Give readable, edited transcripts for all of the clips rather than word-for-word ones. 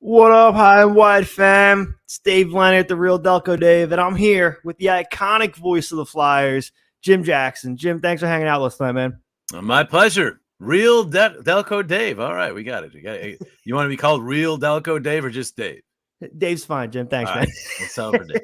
What up, High and Wide fam? It's Dave Leonard, the real Delco Dave, and I'm here with the iconic voice of the Flyers, Jim Jackson. Jim, thanks for hanging out last night, man. My pleasure. Real Delco Dave. All right, we got it. You want to be called Real Delco Dave or just Dave? Dave's fine, Jim. Thanks, All man. right, let's sell for Dave.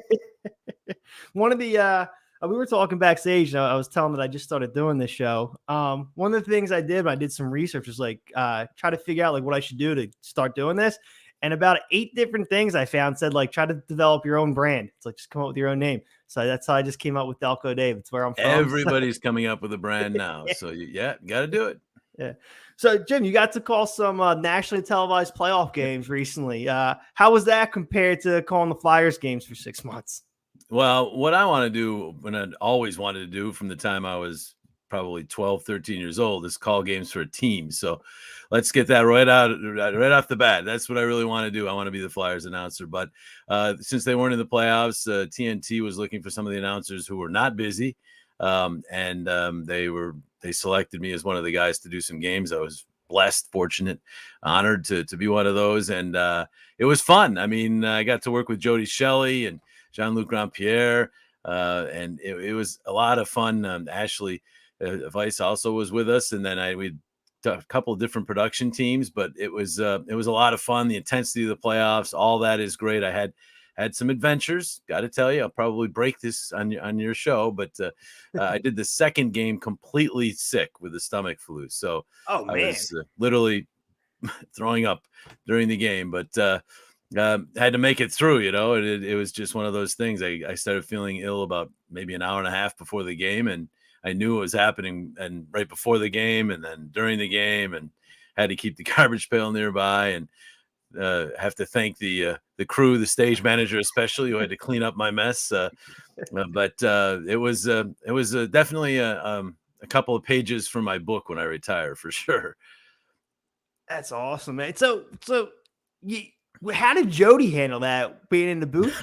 One of the we were talking backstage. And I was telling that I just started doing this show. One of the things I did when I did some research was try to figure out like what I should do to start doing this. And about 8 different things I found said like try to develop your own brand. It's like just come up with your own name. So that's how I just came up with Delco Dave. It's where I'm from. Everybody's coming up with a brand now, so you got to do it. Yeah. So Jim, you got to call some nationally televised playoff games recently. How was that compared to calling the Flyers games for 6 months? Well, what I want to do, when I always wanted to do from the time I was probably 12, 13 years old, is call games for a team. So let's get that right off the bat. That's what I really want to do. I want to be the Flyers announcer. But since they weren't in the playoffs, TNT was looking for some of the announcers who were not busy. They selected me as one of the guys to do some games. I was blessed, fortunate, honored to be one of those. And it was fun. I mean, I got to work with Jody Shelley and Jean-Luc Grandpierre, and it was a lot of fun. Ashley Weiss also was with us, and then we a couple of different production teams, but it was a lot of fun. The intensity of the playoffs, all that is great. I had some adventures. Got to tell you, I'll probably break this on your show, but I did the second game completely sick with the stomach flu, so I was literally throwing up during the game, but had to make it through. It was just one of those things. I started feeling ill about maybe an hour and a half before the game, and I knew it was happening, and right before the game and then during the game, and had to keep the garbage pail nearby, and have to thank the crew, the stage manager especially, who had to clean up my mess. But it was definitely a couple of pages from my book when I retire, for sure. That's awesome, man. So how did Jody handle that being in the booth?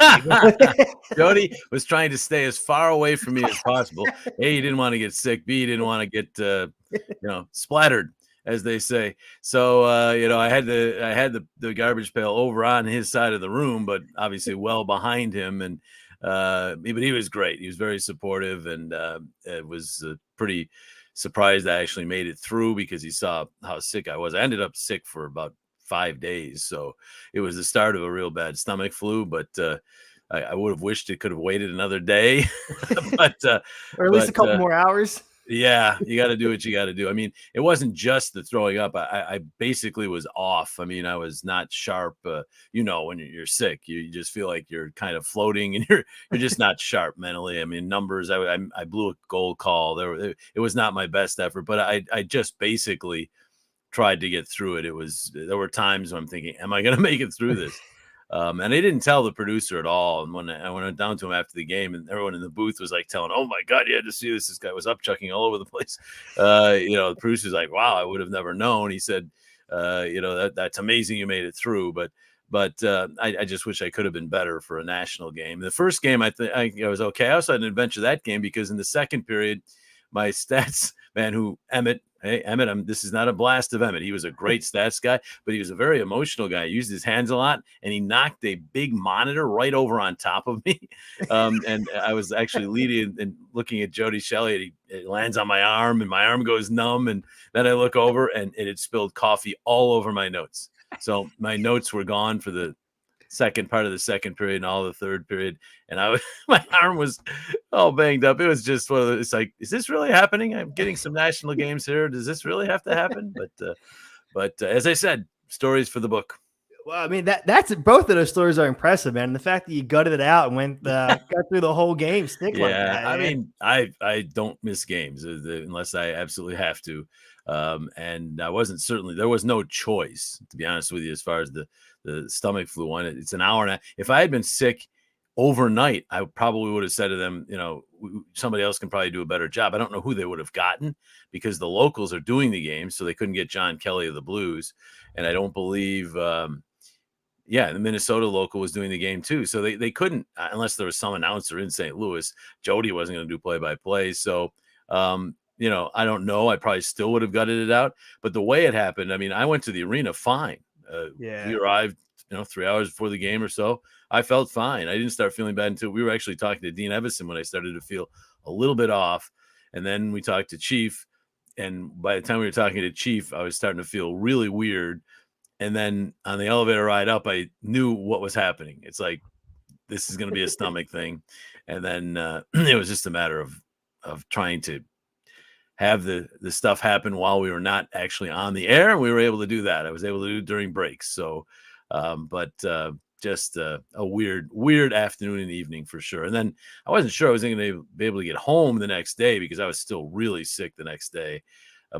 Jody was trying to stay as far away from me as possible. A, he didn't want to get sick. B, he didn't want to get splattered, as they say. So I had the garbage pail over on his side of the room, but obviously well behind him. And but he was great. He was very supportive, and it was pretty surprised I actually made it through, because he saw how sick I was. I ended up sick for about 5 days, so it was the start of a real bad stomach flu. But I would have wished it could have waited another day, but or at least a couple more hours. Yeah, you got to do what you got to do. I mean, it wasn't just the throwing up. I basically was off. I mean, I was not sharp. When you're sick, you just feel like you're kind of floating, and you're just not sharp mentally. I mean, numbers. I blew a goal call. It was not my best effort, but I just basically tried to get through it. There were times when I'm thinking, am I going to make it through this? And I didn't tell the producer at all. And when I went down to him after the game, and everyone in the booth was like telling, "Oh my God, you had to see this. This guy was upchucking all over the place." The producer's like, "Wow, I would have never known." He said, "That's amazing you made it through." But I just wish I could have been better for a national game. The first game, I was okay. I also had an adventure that game, because in the second period, my stats man, Emmett, this is not a blast of Emmett. He was a great stats guy, but he was a very emotional guy. He used his hands a lot, and he knocked a big monitor right over on top of me. And I was actually leading and looking at Jody Shelley, and it lands on my arm, and my arm goes numb. And then I look over, and it had spilled coffee all over my notes. So my notes were gone for the second part of the second period and all the third period, and my arm was all banged up. It was just one of those, it's like, is this really happening? I'm getting some national games here. Does this really have to happen? But as I said, stories for the book. Well, I mean, that's both of those stories are impressive, man. And the fact that you gutted it out and got through the whole game, like that. I mean, I don't miss games unless I absolutely have to. And there was no choice, to be honest with you, as far as the stomach flu one. It's an hour and a half. If I had been sick overnight, I probably would have said to them, somebody else can probably do a better job. I don't know who they would have gotten, because the locals are doing the game, so they couldn't get John Kelly of the Blues. And I don't believe, the Minnesota local was doing the game too. So they couldn't, unless there was some announcer in St. Louis. Jody wasn't going to do play-by-play. So, I don't know. I probably still would have gutted it out. But the way it happened, I mean, I went to the arena fine. We arrived 3 hours before the game or so, I felt fine. I didn't start feeling bad until we were actually talking to Dean Evison when I started to feel a little bit off. And then we talked to Chief. And by the time we were talking to Chief, I was starting to feel really weird. And then on the elevator ride up, I knew what was happening. It's like, this is going to be a stomach thing. And then it was just a matter of trying to have the stuff happen while we were not actually on the air. And we were able to do that. I was able to do it during breaks. So, just a weird afternoon and evening for sure. And then I wasn't sure I was going to be able to get home the next day because I was still really sick the next day.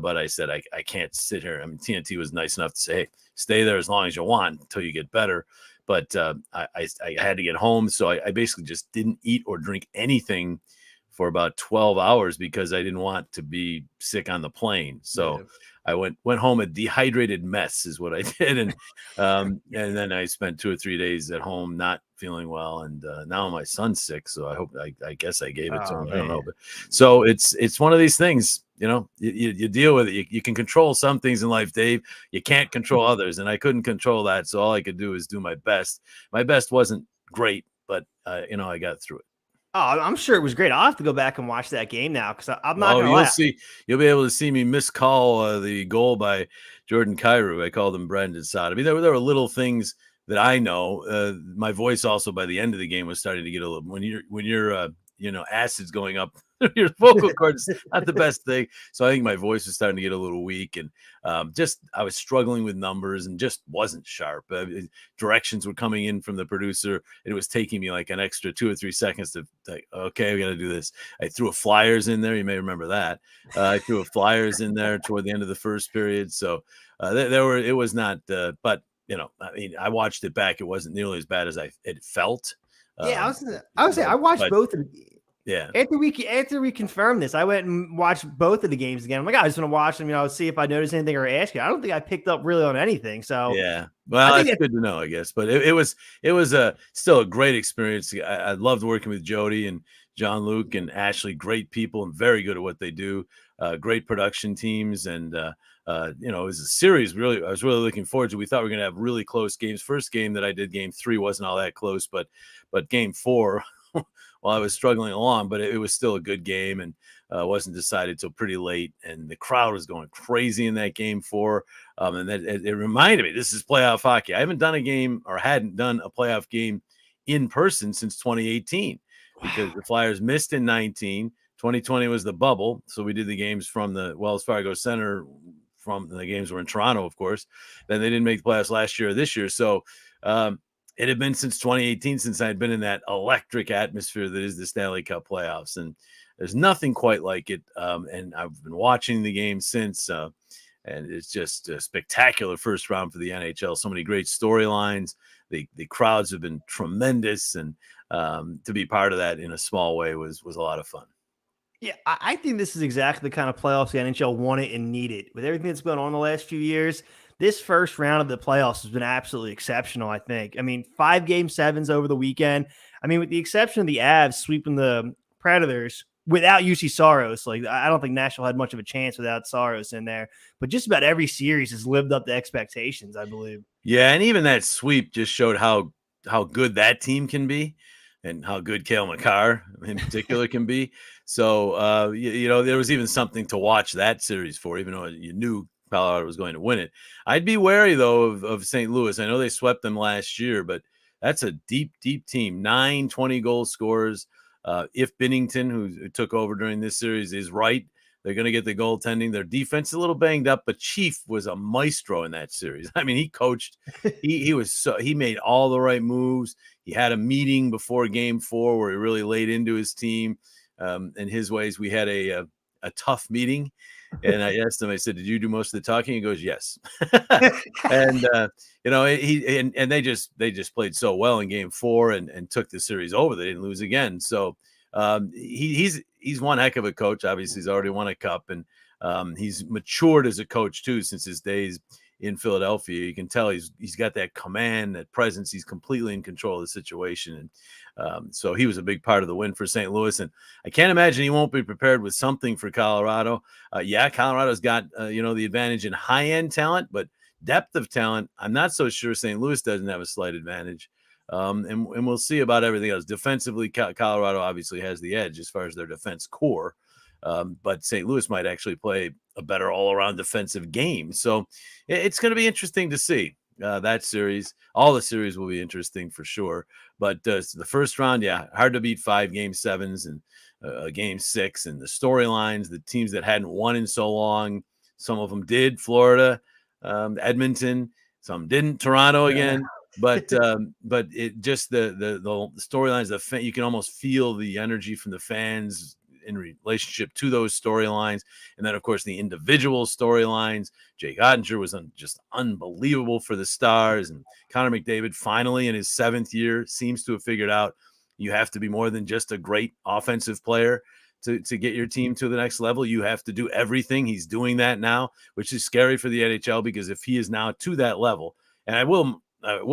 But I said, I can't sit here. I mean, TNT was nice enough to say, hey, stay there as long as you want until you get better. But I had to get home. So I basically just didn't eat or drink anything for about 12 hours because I didn't want to be sick on the plane. So yeah. I went home a dehydrated mess is what I did. And then I spent 2 or 3 days at home not feeling well. And now my son's sick. So I guess I gave it to him. Man. I don't know. But so it's one of these things, you deal with it. You can control some things in life, Dave. You can't control others. And I couldn't control that. So all I could do is do my best. My best wasn't great, but I got through it. Oh, I'm sure it was great. I'll have to go back and watch that game now because I'm not going to lie. You'll be able to see me miscall the goal by Jordan Kyrou. I called him Brendan Saad. I mean, there were little things that I know. My voice also by the end of the game was starting to get a little. When you're acid's going up, your vocal cords not the best thing. So I think my voice was starting to get a little weak, and I was struggling with numbers and just wasn't sharp. Directions were coming in from the producer. It was taking me like an extra 2 or 3 seconds to like, okay, we got to do this. I threw a flyers in there. You may remember that. I threw a flyers in there toward the end of the first period. So it was not, but I watched it back. It wasn't nearly as bad as it felt. Yeah, I was saying I watched both of them. Yeah. After we confirmed this, I went and watched both of the games again. I'm like, I just want to watch them, see if I noticed anything or ask you. I don't think I picked up really on anything. So yeah, well, it's good to know, I guess. But it was still a great experience. I loved working with Jody and John Luke and Ashley. Great people and very good at what they do. Great production teams, and it was a series. Really, I was really looking forward to. We thought we were going to have really close games. First game that I did, game 3, wasn't all that close, but game 4. Well, I was struggling along, but it was still a good game, and wasn't decided till pretty late. And the crowd was going crazy in that game 4. And that it reminded me, this is playoff hockey. I hadn't done a playoff game in person since 2018 because the Flyers missed in 19. 2020 was the bubble, so we did the games from the Wells Fargo Center. From the games were in Toronto, of course. Then they didn't make the playoffs last year or this year, so. It had been since 2018 since I had been in that electric atmosphere that is the Stanley Cup playoffs. And there's nothing quite like it. And I've been watching the game since, and it's just a spectacular first round for the NHL. So many great storylines. The crowds have been tremendous. And to be part of that in a small way was a lot of fun. Yeah, I think this is exactly the kind of playoffs the NHL wanted and needed. With everything that's going on the last few years, this first round of the playoffs has been absolutely exceptional, I think. I mean, 5 Game 7s over the weekend. I mean, with the exception of the Avs sweeping the Predators without UC Saros, like I don't think Nashville had much of a chance without Saros in there. But just about every series has lived up to expectations, I believe. Yeah, and even that sweep just showed how good that team can be and how good Cale Makar in particular can be. So, there was even something to watch that series for, even though you knew Colorado was going to win it. I'd be wary, though, of St. Louis. I know they swept them last year, but that's a deep, deep team. 9 20-goal scorers. If Binnington, who took over during this series, is right, they're going to get the goaltending. Their defense is a little banged up, but Chief was a maestro in that series. I mean, he coached. He made all the right moves. He had a meeting before Game 4 where he really laid into his team and his ways. We had a tough meeting. And I asked him, I said, did you do most of the talking? He goes, yes. And, they just played so well in Game 4 and took the series over. They didn't lose again. So he's one heck of a coach. Obviously, he's already won a cup, and he's matured as a coach, too, since his days in Philadelphia. You can tell he's got that command, that presence. He's completely in control of the situation. And so he was a big part of the win for St. Louis. And I can't imagine he won't be prepared with something for Colorado. Colorado's got, the advantage in high-end talent, but depth of talent, I'm not so sure St. Louis doesn't have a slight advantage. And we'll see about everything else. Defensively, Colorado obviously has the edge as far as their defense core. But St. Louis might actually play a better all-around defensive game. So it's going to be interesting to see that series. All the series will be interesting for sure. But the first round, yeah, hard to beat 5 Game 7s and Game 6. And the storylines, the teams that hadn't won in so long, some of them did. Florida, Edmonton, some didn't. Toronto again. But it just the storylines, you can almost feel the energy from the fans in relationship to those storylines. And then, of course, the individual storylines. Jake Ottinger was just unbelievable for the Stars. And Conor McDavid, finally in his 7th year, seems to have figured out you have to be more than just a great offensive player to get your team to the next level. You have to do everything. He's doing that now, which is scary for the NHL, because if he is now to that level, and I will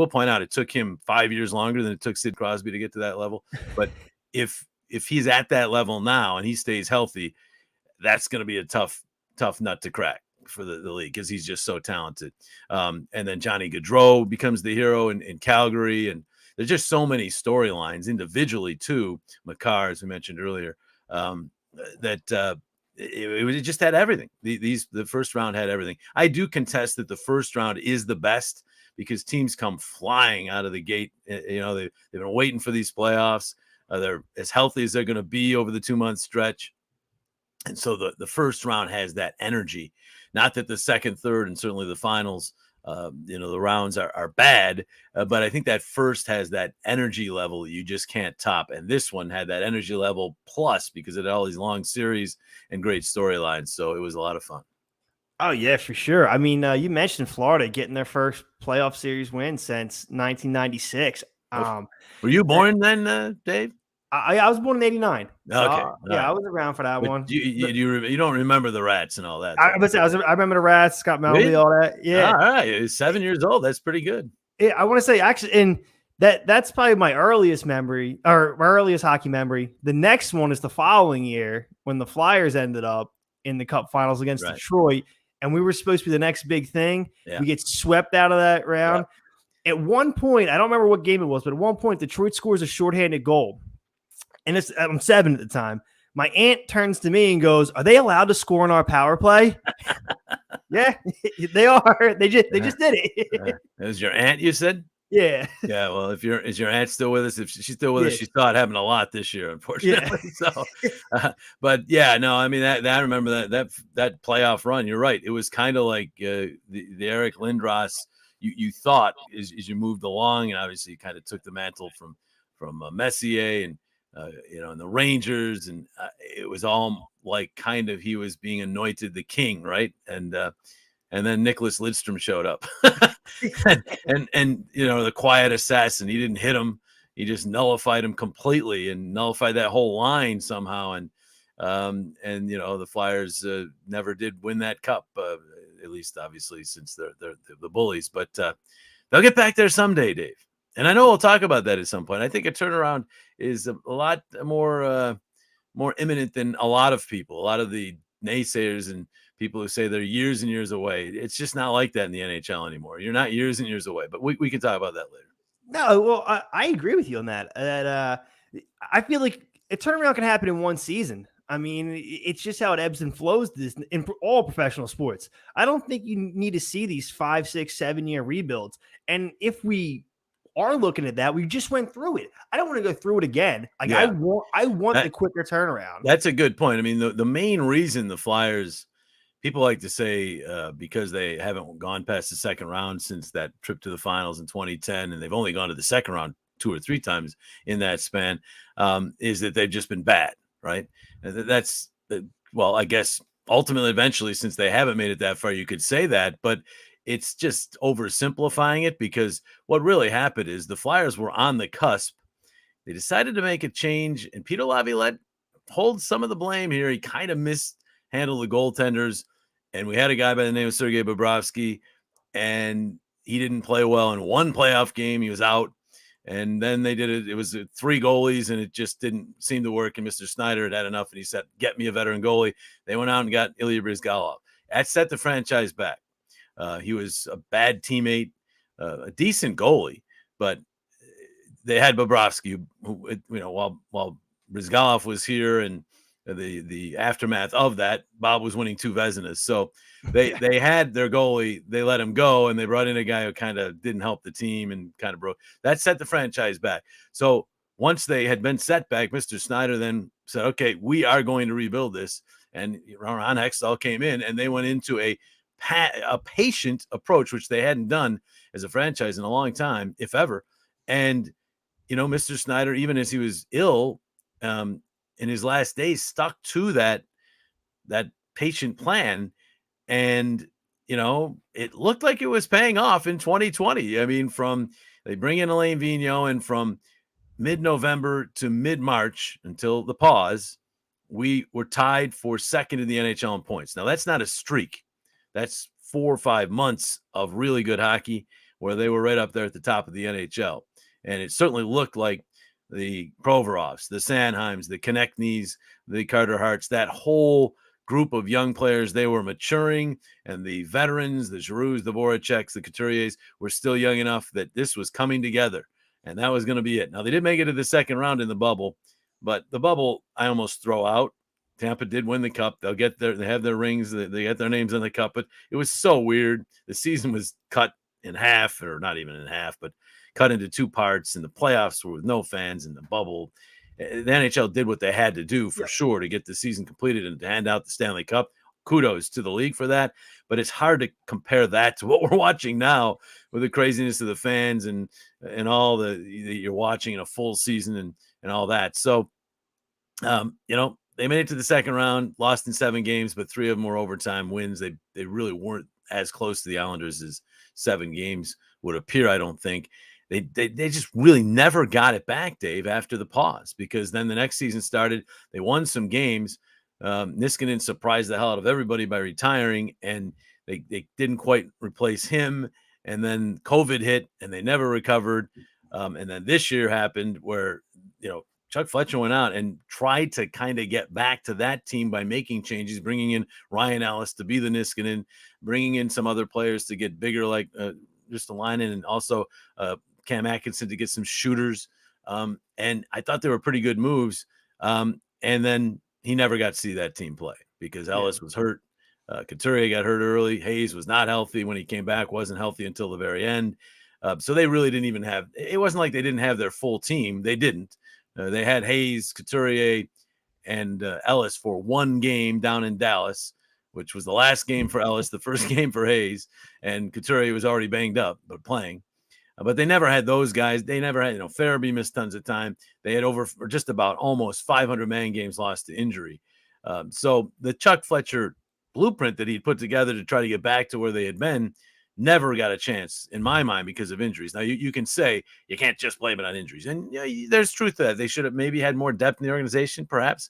point out it took him 5 years longer than it took Sid Crosby to get to that level. But if he's at that level now and he stays healthy, that's going to be a tough nut to crack for the league, because he's just so talented. And then Johnny Gaudreau becomes the hero in Calgary. And there's just so many storylines individually too. Makar, as we mentioned earlier, that it just had everything. The first round had everything. I do contest that the first round is the best, because teams come flying out of the gate. They've been waiting for these playoffs. They're as healthy as they're going to be over the 2-month stretch. And so the first round has that energy. Not that the second, third, and certainly the finals, the rounds are bad, but I think that first has that energy level you just can't top. And this one had that energy level plus, because it had all these long series and great storylines. So it was a lot of fun. Oh, yeah, for sure. I mean, you mentioned Florida getting their first playoff series win since 1996. Were you born then, Dave? I was born in '89. So Okay. I was around for that But one. You don't remember the Rats and all that. I remember the Rats, Scott Melby, Really? all that. Yeah. All right. 7 years old. That's pretty good. Yeah, I want to say, actually, and that's probably my earliest memory, or my earliest hockey memory. The next one is the following year, when the Flyers ended up in the Cup Finals against Detroit, and we were supposed to be the next big thing. Yeah. We get swept out of that round. Yeah. At one point, I don't remember what game it was, but at one point, Detroit scores a shorthanded goal. And I'm 7 at the time. My aunt turns to me and goes, "Are they allowed to score on our power play?" Yeah, they are. They just did it. It was your aunt, you said? Yeah. Yeah. Well, is your aunt still with us? If she's still with us, she saw it happen a lot this year, unfortunately. Yeah. So, but yeah, no, I mean I remember that playoff run. You're right. It was kind of like the Eric Lindros. You thought as you moved along, and obviously you kind of took the mantle from Messier and and the Rangers, and it was all like kind of he was being anointed the king, right? And then Nicholas Lidstrom showed up, and the quiet assassin. He didn't hit him; he just nullified him completely and nullified that whole line somehow. And the Flyers never did win that cup, at least obviously since they're the bullies. But they'll get back there someday, Dave. And I know we'll talk about that at some point. I think a turnaround is a lot more imminent than a lot of people. A lot of the naysayers and people who say they're years and years away. It's just not like that in the NHL anymore. You're not years and years away. But we can talk about that later. No, well, I agree with you on that. I feel like a turnaround can happen in one season. I mean, it's just how it ebbs and flows in all professional sports. I don't think you need to see these 5, 6, 7 year rebuilds. And if we are looking at that, we just went through it. I don't want to go through it again. Like I want the quicker turnaround. That's a good point. I mean, the main reason the Flyers, people like to say because they haven't gone past the second round since that trip to the finals in 2010, and they've only gone to the second round 2 or 3 times in that span, is that they've just been bad, right? Well, I guess ultimately, eventually, since they haven't made it that far, you could say that, but it's just oversimplifying it, because what really happened is the Flyers were on the cusp. They decided to make a change, and Peter Laviolette holds some of the blame here. He kind of mishandled the goaltenders, and we had a guy by the name of Sergei Bobrovsky, and he didn't play well in one playoff game. He was out, and then they did it. It was 3 goalies, and it just didn't seem to work, and Mr. Snyder had enough, and he said, "Get me a veteran goalie." They went out and got Ilya Bryzgalov. That set the franchise back. He was a bad teammate, a decent goalie, but they had Bobrovsky, who while Brizgalov was here and the aftermath of that, Bob was winning 2 Vezinas. So they had their goalie, they let him go, and they brought in a guy who kind of didn't help the team and kind of broke. That set the franchise back. So once they had been set back, Mr. Snyder then said, okay, we are going to rebuild this. And Ron Hextall came in, and they went into a patient approach, which they hadn't done as a franchise in a long time, if ever. And Mr. Snyder, even as he was ill in his last days, stuck to that patient plan. And, it looked like it was paying off in 2020. I mean, they bring in Alain Vigneault, and from mid-November to mid-March until the pause, we were tied for second in the NHL in points. Now, that's not a streak. That's 4 or 5 months of really good hockey where they were right up there at the top of the NHL. And it certainly looked like the Provorovs, the Sanheims, the Konechny's, the Carter Harts, that whole group of young players, they were maturing, and the veterans, the Girouxs, the Voraceks, the Couturiers were still young enough that this was coming together, and that was going to be it. Now, they did make it to the second round in the bubble, but the bubble I almost throw out. Tampa did win the cup. They have their rings. They get their names on the cup, but it was so weird. The season was cut in half, or not even in half, but cut into 2 parts, and the playoffs were with no fans in the bubble. The NHL did what they had to do for sure to get the season completed and to hand out the Stanley Cup. Kudos to the league for that, but it's hard to compare that to what we're watching now with the craziness of the fans and all that you're watching in a full season and all that. So, they made it to the second round, lost in 7 games, but 3 of them were overtime wins. They really weren't as close to the Islanders as 7 games would appear, I don't think. They just really never got it back, Dave, after the pause, because then the next season started. They won some games. Niskanen surprised the hell out of everybody by retiring, and they didn't quite replace him. And then COVID hit, and they never recovered. And then this year happened where, Chuck Fletcher went out and tried to kind of get back to that team by making changes, bringing in Ryan Ellis to be the Niskanen, bringing in some other players to get bigger, like just a line in, and also Cam Atkinson to get some shooters. And I thought they were pretty good moves. And then he never got to see that team play because Ellis was hurt. Couturier got hurt early. Hayes was not healthy when he came back, wasn't healthy until the very end. So they really didn't even have, it wasn't like they didn't have their full team. They didn't. They had Hayes, Couturier, and Ellis for 1 game down in Dallas, which was the last game for Ellis, the first game for Hayes, and Couturier was already banged up, but playing. But they never had those guys. They never had, Farabee missed tons of time. They had just about almost 500 man games lost to injury. So the Chuck Fletcher blueprint that he'd put together to try to get back to where they had been never got a chance, in my mind, because of injuries. Now, you can say you can't just blame it on injuries. And there's truth to that. They should have maybe had more depth in the organization, perhaps.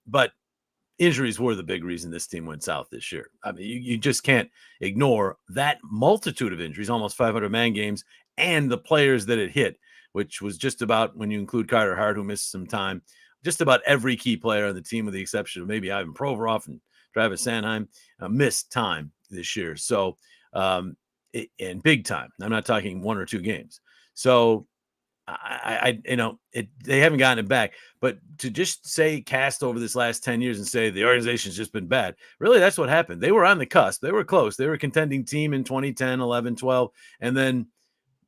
But injuries were the big reason this team went south this year. I mean, you just can't ignore that multitude of injuries, almost 500 man games, and the players that it hit, which was just about, when you include Carter Hart, who missed some time, just about every key player on the team, with the exception of maybe Ivan Provorov and Travis Sanheim, missed time this year. So, and big time. I'm not talking 1 or 2 games. So they haven't gotten it back. But to just say cast over this last 10 years and say the organization's just been bad, really, that's what happened. They were on the cusp. They were close. They were a contending team in 2010, 11, 12. And then,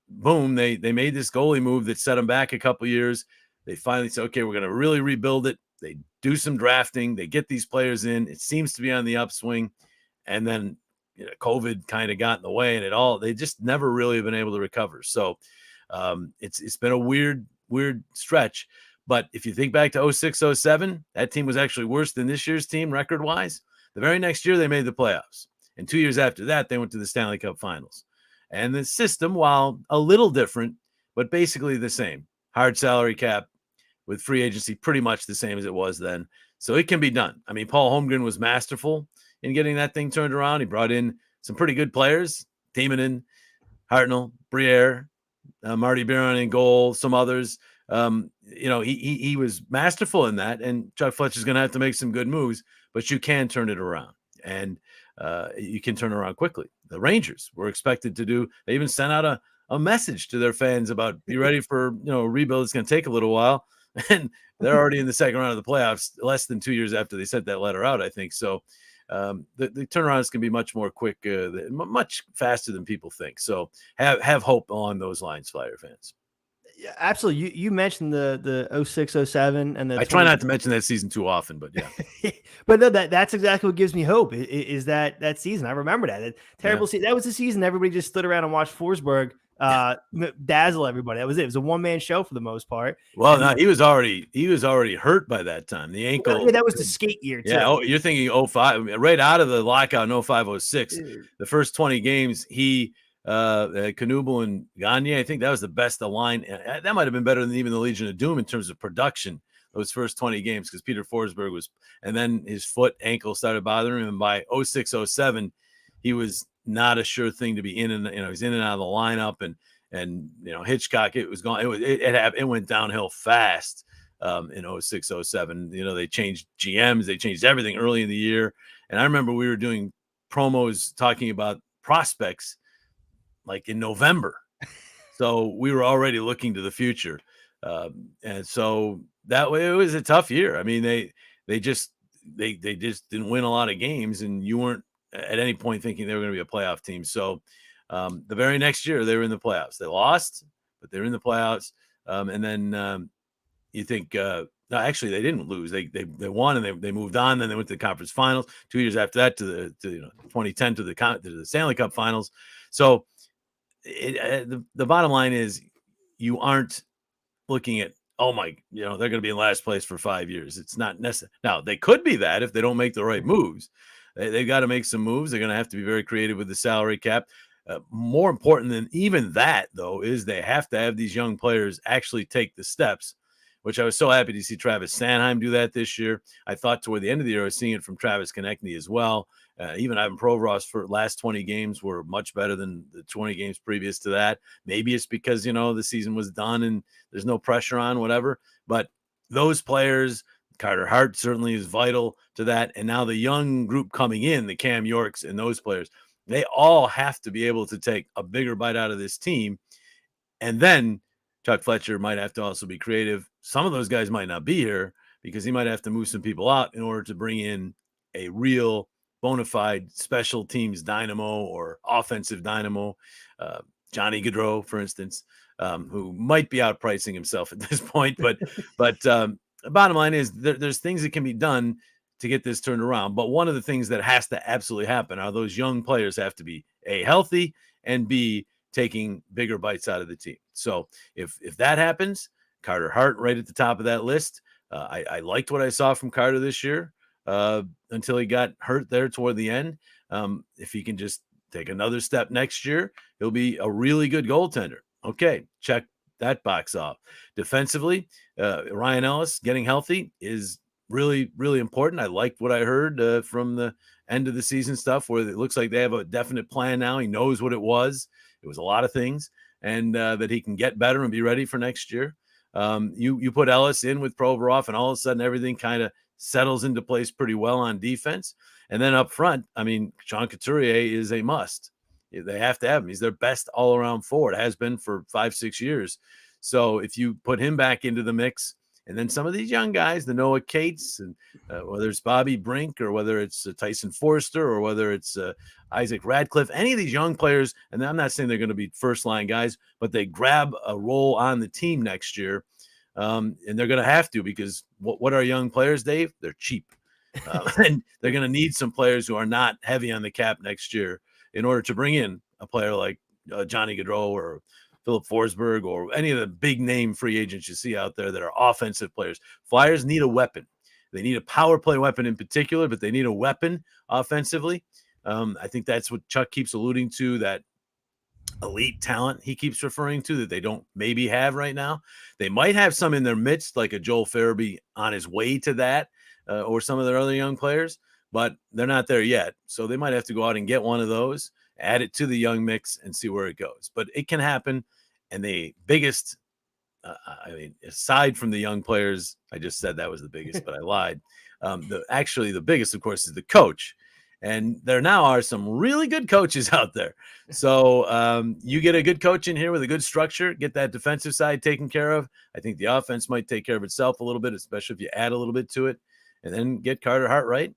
boom, they made this goalie move that set them back a couple years. They finally said, okay, we're going to really rebuild it. They do some drafting. They get these players in. It seems to be on the upswing. And then COVID kind of got in the way, and they just never really have been able to recover. So it's been a weird stretch. But if you think back to 06-07, that team was actually worse than this year's team record-wise. The very next year, they made the playoffs. And 2 years after that, they went to the Stanley Cup Finals. And the system, while a little different, but basically the same. Hard salary cap with free agency pretty much the same as it was then. So it can be done. I mean, Paul Holmgren was masterful in getting that thing turned around. He brought in some pretty good players, Timonen, Hartnell, Briere, Marty Biron in goal, some others. He was masterful in that, and Chuck Fletcher's going to have to make some good moves, but you can turn it around. And you can turn around quickly. The Rangers were expected to do. They even sent out a message to their fans about be ready for rebuild. It's going to take a little while, and they're already in the second round of the playoffs, less than 2 years after they sent that letter out, I think. So the turnaround is going to be much more quick, much faster than people think. So have hope along those lines, Flyer fans. Yeah, absolutely. You mentioned the 06-07 and the I try not to mention that season too often, but yeah. But no, that's exactly what gives me hope is that season. I remember that terrible season. That was the season everybody just stood around and watched Forsberg dazzle everybody. That was it. It was a one-man show for the most part. Well, no, he was already hurt by that time. The ankle. Yeah, that was the skate year too. Yeah, you're thinking 05, right out of the lockout in 05-06. The first 20 games, he Knubel and Gagne, I think that was the best aligned. That might have been better than even the Legion of Doom in terms of production. Those first 20 games, because Peter Forsberg was, and then his ankle started bothering him. And by 06-07, he was not a sure thing to be in, and he's in and out of the lineup. And Hitchcock, it was gone. It went downhill fast in 06-07. They changed GMs, they changed everything early in the year. And I remember we were doing promos talking about prospects like in November. So we were already looking to the future. And so that way it was a tough year. I mean, they just didn't win a lot of games, and you weren't at any point thinking they were going to be a playoff team. So the very next year they were in the playoffs. They lost, but they were in the playoffs. And then you think, no, actually they didn't lose. They won, and they moved on. Then they went to the conference finals 2 years after that to 2010 to the Stanley Cup finals. So the bottom line is you aren't looking at, they're going to be in last place for 5 years. It's not necessary. Now, they could be that if they don't make the right moves. They've got to make some moves. They're going to have to be very creative with the salary cap. More important than even that, though, is they have to have these young players actually take the steps, which I was so happy to see Travis Sanheim do that this year. I thought toward the end of the year I was seeing it from Travis Konechny as well. Even Ivan Provorov for last 20 games were much better than the 20 games previous to that. Maybe it's because, the season was done and there's no pressure on whatever. But those players, Carter Hart certainly is vital to that. And now the young group coming in, the Cam Yorks and those players, they all have to be able to take a bigger bite out of this team. And then Chuck Fletcher might have to also be creative. Some of those guys might not be here because he might have to move some people out in order to bring in a real bona fide special teams dynamo or offensive dynamo. Johnny Gaudreau, for instance, who might be outpricing himself at this point. But the bottom line is there's things that can be done to get this turned around. But one of the things that has to absolutely happen are those young players have to be A, healthy, and B, taking bigger bites out of the team. So if that happens, Carter Hart right at the top of that list. I liked what I saw from Carter this year until he got hurt there toward the end. If he can just take another step next year, he'll be a really good goaltender. Okay, check that box off. Defensively, Ryan Ellis getting healthy is really, really important. I liked what I heard from the end of the season stuff where it looks like they have a definite plan now. He knows what it was. It was a lot of things, and that he can get better and be ready for next year. You put Ellis in with Provorov, and all of a sudden everything kind of settles into place pretty well on defense. And then up front, I mean, Sean Couturier is a must. They have to have him. He's their best all-around forward, has been for 5-6 years. So if you put him back into the mix, and then some of these young guys, the Noah Cates, and whether it's Bobby Brink or whether it's Tyson Forster or whether it's Isaac Radcliffe, any of these young players, and I'm not saying they're going to be first-line guys, but they grab a role on the team next year, and they're going to have to because what are young players, Dave? They're cheap. And they're going to need some players who are not heavy on the cap next year in order to bring in a player like Johnny Gaudreau or Filip Forsberg or any of the big name free agents you see out there that are offensive players. Flyers need a weapon. They need a power play weapon in particular, but they need a weapon offensively. I think that's what Chuck keeps alluding to, that elite talent he keeps referring to that they don't maybe have right now. They might have some in their midst, like a Joel Farabee on his way to that, or some of their other young players, but they're not there yet. So they might have to go out and get one of those, add it to the young mix, and see where it goes. But it can happen. And the biggest, aside from the young players, I just said that was the biggest, but I lied. The biggest, of course, is the coach. And there now are some really good coaches out there. So you get a good coach in here with a good structure, get that defensive side taken care of. I think the offense might take care of itself a little bit, especially if you add a little bit to it, and then get Carter Hart right.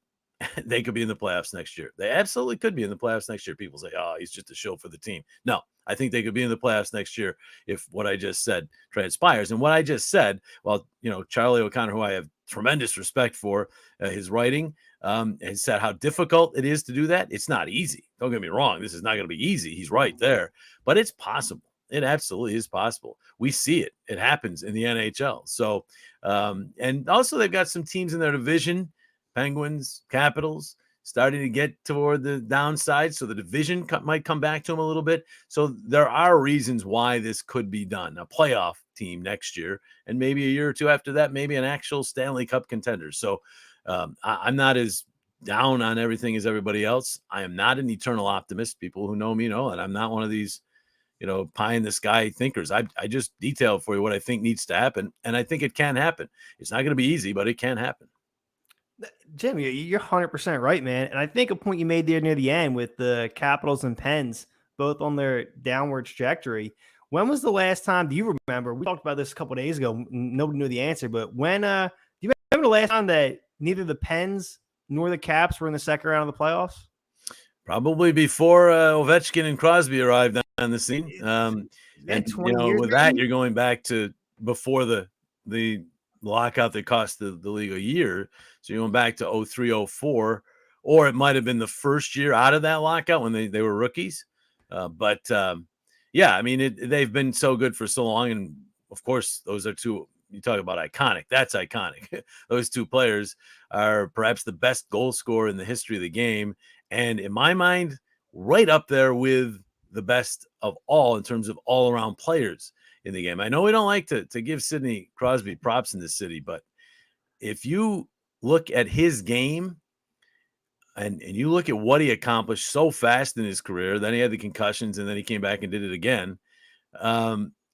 They could be in the playoffs next year. They absolutely could be in the playoffs next year. People say, oh, he's just a show for the team. No, I think they could be in the playoffs next year if what I just said transpires. And what I just said, well, Charlie O'Connor, who I have tremendous respect for, his writing, has said how difficult it is to do that. It's not easy. Don't get me wrong. This is not going to be easy. He's right there, but it's possible. It absolutely is possible. We see it. It happens in the NHL. So, and also they've got some teams in their division, Penguins, Capitals, starting to get toward the downside. So the division might come back to them a little bit. So there are reasons why this could be done. A playoff team next year, and maybe a year or two after that, maybe an actual Stanley Cup contender. So I'm not as down on everything as everybody else. I am not an eternal optimist. People who know me know that I'm not one of these, pie in the sky thinkers. I just detail for you what I think needs to happen. And I think it can happen. It's not going to be easy, but it can happen. Jim, you're 100% right, man. And I think a point you made there near the end with the Capitals and Pens, both on their downward trajectory. When was the last time, do you remember? We talked about this a couple of days ago. Nobody knew the answer, but when, do you remember the last time that neither the Pens nor the Caps were in the second round of the playoffs? Probably before Ovechkin and Crosby arrived on the scene. And years with that, you're going back to before the lockout that cost the league a year. So you're going back to 03, 04, or it might have been the first year out of that lockout when they were rookies. Yeah, I mean, they've been so good for so long. And of course, those are two. You talk about iconic. That's iconic. Those two players are perhaps the best goal scorer in the history of the game. And in my mind, right up there with the best of all in terms of all-around players in the game. I know we don't like to give Sidney Crosby props in this city, but if you look at his game and you look at what he accomplished so fast in his career, then he had the concussions and then he came back and did it again.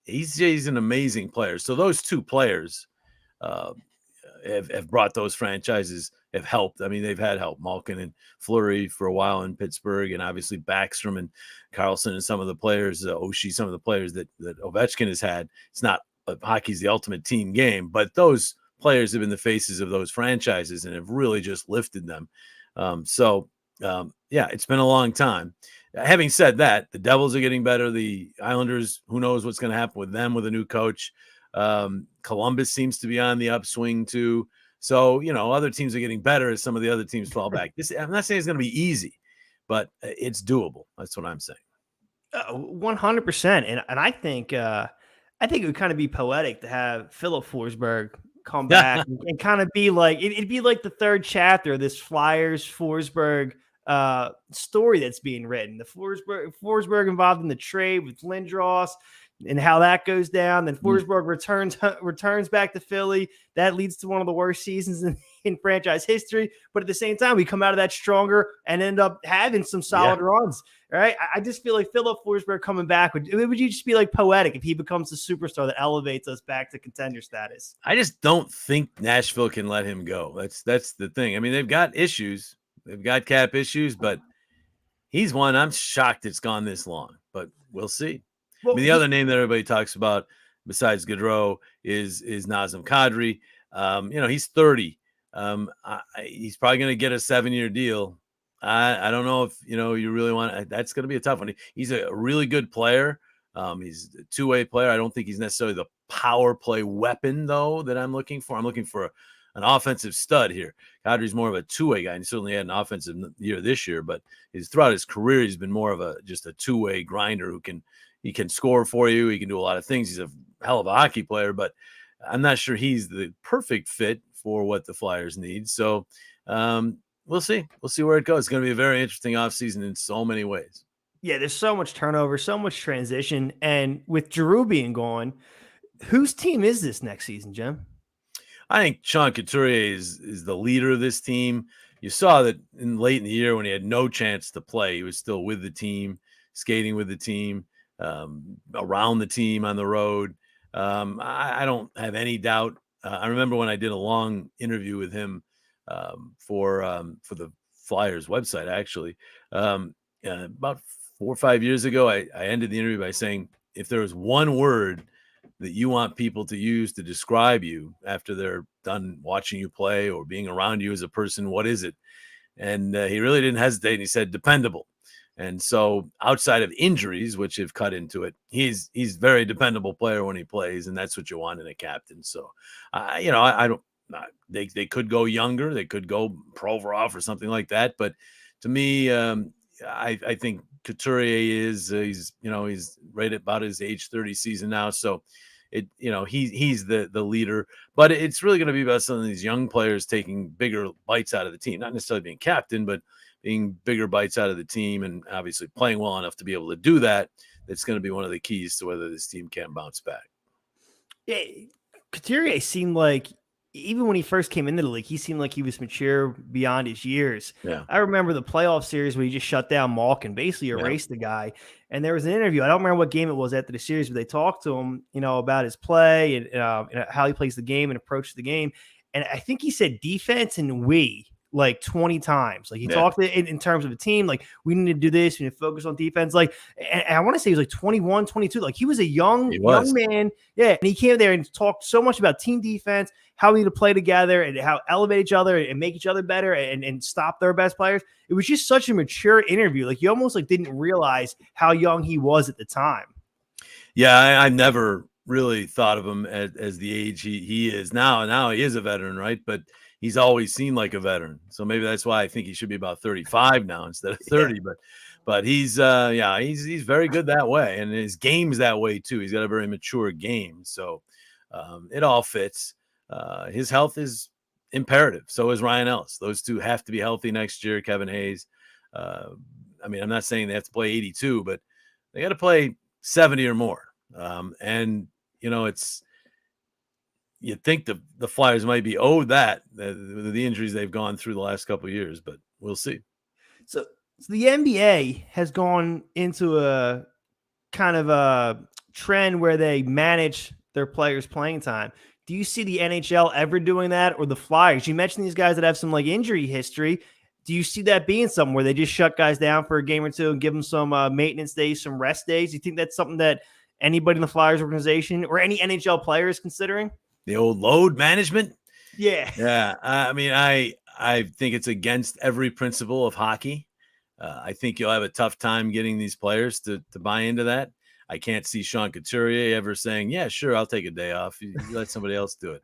He's an amazing player. So those two players have brought those franchises, have helped. I mean, they've had help. Malkin and Fleury for a while in Pittsburgh, and obviously Backstrom and Carlson and some of the players, Oshie, some of the players that Ovechkin has had. It's not hockey's the ultimate team game, but those players have been the faces of those franchises and have really just lifted them. Yeah, it's been a long time. Having said that, the Devils are getting better. The Islanders, who knows what's going to happen with them with a new coach. Columbus seems to be on the upswing too. So, other teams are getting better as some of the other teams fall back. I'm not saying it's going to be easy, but it's doable. That's what I'm saying. 100%. And I think it would kind of be poetic to have Filip Forsberg come back and kind of be like, it'd be like the third chapter of this Flyers Forsberg story that's being written. The Forsberg involved in the trade with Lindros and how that goes down. Then Forsberg returns back to Philly. That leads to one of the worst seasons in franchise history. But at the same time, we come out of that stronger and end up having some solid runs. Right? I just feel like Filip Forsberg coming back would you just be like poetic if he becomes the superstar that elevates us back to contender status? I just don't think Nashville can let him go. That's the thing. I mean, they've got issues. They've got cap issues, but he's one. I'm shocked it's gone this long, but we'll see. Well, I mean, the other name that everybody talks about besides Gaudreau is Nazem Kadri. He's 30. He's probably going to get a 7-year deal. I don't know if, you really want – that's going to be a tough one. He's a really good player. He's a two-way player. I don't think he's necessarily the power play weapon, though, that I'm looking for. I'm looking for an offensive stud here. Kadri's more of a two-way guy, and he certainly had an offensive year this year, but throughout his career, he's been more of just a two-way grinder he can score for you. He can do a lot of things. He's a hell of a hockey player, but I'm not sure he's the perfect fit for what the Flyers need. So we'll see. We'll see where it goes. It's going to be a very interesting offseason in so many ways. Yeah, there's so much turnover, so much transition. And with Giroux being gone, whose team is this next season, Jim? I think Sean Couturier is the leader of this team. You saw that late in the year when he had no chance to play, he was still with the team, skating with the team. Around the team on the road. I don't have any doubt. I remember when I did a long interview with him for the Flyers website, actually. About 4 or 5 years ago, I ended the interview by saying, if there was one word that you want people to use to describe you after they're done watching you play or being around you as a person, what is it? And he really didn't hesitate. And he said, dependable. And so outside of injuries, which have cut into it, he's very dependable player when he plays. And that's what you want in a captain. So, I don't, they could go younger. They could go Provorov or something like that. But to me, I think Couturier is, he's right about his age 30 season now. So he's the leader, but it's really going to be about some of these young players taking bigger bites out of the team, not necessarily being captain, but being bigger bites out of the team and obviously playing well enough to be able to do that. That's going to be one of the keys to whether this team can bounce back. Yeah, Couturier seemed like, even when he first came into the league, he seemed like he was mature beyond his years. Yeah. I remember the playoff series where he just shut down Malk and basically erased the guy. And there was an interview. I don't remember what game it was after the series, but they talked to him, about his play and how he plays the game and approaches the game. And I think he said defense and we like 20 times. Like he talked in terms of a team, like we need to do this, we need to focus on defense. Like, and I want to say he was like 21, 22. Like he was a young man. Yeah. And he came there and talked so much about team defense, how we need to play together and how elevate each other and make each other better and stop their best players. It was just such a mature interview. Like you almost like didn't realize how young he was at the time. Yeah. I never really thought of him as the age he is now. Now he is a veteran, right? But he's always seemed like a veteran. So maybe that's why I think he should be about 35 now instead of 30. Yeah. But he's he's very good that way. And his game's that way too. He's got a very mature game. So it all fits. His health is imperative. So is Ryan Ellis. Those two have to be healthy next year. Kevin Hayes. I'm not saying they have to play 82, but they got to play 70 or more. And you'd think the Flyers might be owed that the injuries they've gone through the last couple of years, but we'll see. So the NBA has gone into a kind of a trend where they manage their players' playing time. Do you see the NHL ever doing that, or the Flyers? You mentioned these guys that have some like injury history. Do you see that being something where they just shut guys down for a game or two and give them some maintenance days, some rest days? Do you think that's something that anybody in the Flyers organization or any NHL player is considering? The old load management? Yeah. Yeah. I think it's against every principle of hockey. I think you'll have a tough time getting these players to buy into that. I can't see Sean Couturier ever saying, yeah, sure, I'll take a day off. You let somebody else do it.